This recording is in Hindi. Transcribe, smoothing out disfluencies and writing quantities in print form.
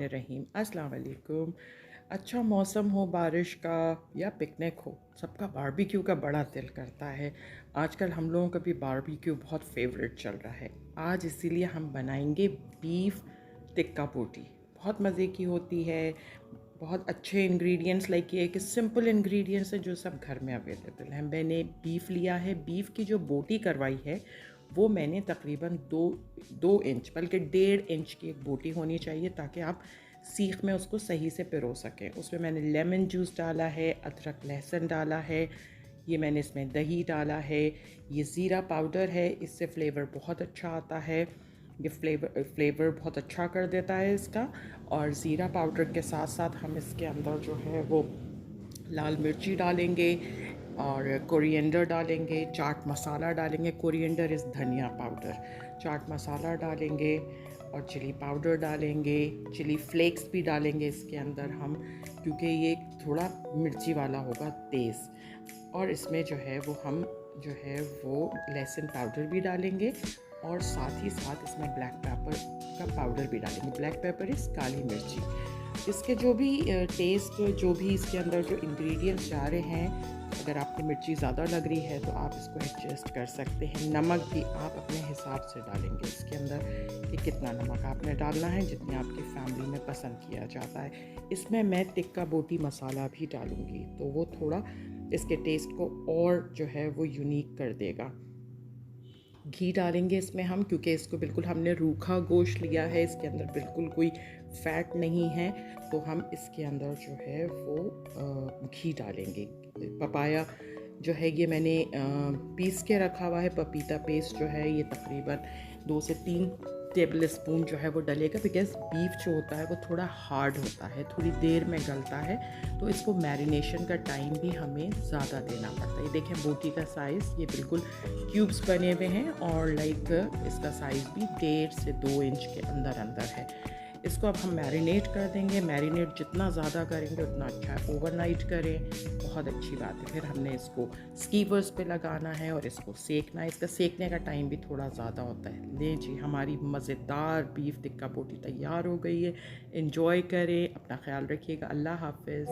रहीम अस्सलाम वालेकुम। अच्छा मौसम हो बारिश का या पिकनिक हो, सबका बारबेक्यू का बड़ा दिल करता है। आजकल हम लोगों का भी बारबेक्यू बहुत फेवरेट चल रहा है। आज इसीलिए हम बनाएंगे बीफ टिक्का बोटी। बहुत मज़े की होती है, बहुत अच्छे इंग्रेडिएंट्स लाइक ये कि सिंपल इंग्रेडिएंट्स है जो सब घर में अवेलेबल हैं। मैंने बीफ लिया है, बीफ की जो बोटी करवाई है वो मैंने तकरीबन दो इंच बल्कि 1.5 इंच की एक बोटी होनी चाहिए ताकि आप सीख में उसको सही से पिरो सकें। उसमें मैंने लेमन जूस डाला है, अदरक लहसुन डाला है, ये मैंने इसमें दही डाला है, ये ज़ीरा पाउडर है, इससे फ्लेवर बहुत अच्छा आता है। ये फ्लेवर बहुत अच्छा कर देता है इसका। और ज़ीरा पाउडर के साथ साथ हम इसके अंदर जो है वो लाल मिर्ची डालेंगे और कोरिएंडर डालेंगे, चाट मसाला डालेंगे। कोरिएंडर इज़ धनिया पाउडर। चाट मसाला डालेंगे और चिली पाउडर डालेंगे, चिली फ्लेक्स भी डालेंगे इसके अंदर हम, क्योंकि ये थोड़ा मिर्ची वाला होगा तेज़। और इसमें जो है वो हम जो है वो लहसुन पाउडर भी डालेंगे और साथ ही साथ इसमें ब्लैक पेपर का पाउडर भी डालेंगे। ब्लैक पेपर इज़ काली मिर्ची। इसके जो भी टेस्ट, जो भी इसके अंदर जो इंग्रेडिएंट्स जा रहे हैं, अगर आपकी मिर्ची ज़्यादा लग रही है तो आप इसको एडजस्ट कर सकते हैं। नमक भी आप अपने हिसाब से डालेंगे इसके अंदर कि कितना नमक आपने डालना है, जितनी आपकी फैमिली में पसंद किया जाता है। इसमें मैं टिक्का बोटी मसाला भी डालूँगी तो वो थोड़ा इसके टेस्ट को और जो है वो यूनिक कर देगा। घी डालेंगे इसमें हम, क्योंकि इसको बिल्कुल हमने रूखा गोश्त लिया है, इसके अंदर बिल्कुल कोई फ़ैट नहीं है, तो हम इसके अंदर जो है वो घी डालेंगे। पपाया जो है ये मैंने पीस के रखा हुआ है। पपीता पेस्ट जो है ये तकरीबन 2 से 3 टेबल स्पून जो है वो डलेगा, बिकॉज़ बीफ जो होता है वो थोड़ा हार्ड होता है, थोड़ी देर में गलता है, तो इसको मैरिनेशन का टाइम भी हमें ज़्यादा देना पड़ता है। ये देखें बोटी का साइज़, ये बिल्कुल क्यूब्स बने हुए हैं और लाइक इसका साइज़ भी 1.5 से 2 इंच के अंदर अंदर है। इसको अब हम मैरिनेट कर देंगे। मैरिनेट जितना ज़्यादा करेंगे उतना अच्छा है। ओवरनाइट करें, बहुत अच्छी बात है। फिर हमने इसको स्कीवर्स पे लगाना है और इसको सेकना है। इसका सेकने का टाइम भी थोड़ा ज़्यादा होता है। ले जी, हमारी मज़ेदार बीफ टिक्का बोटी तैयार हो गई है। एंजॉय करें, अपना ख्याल रखिएगा। अल्लाह हाफ़िज़।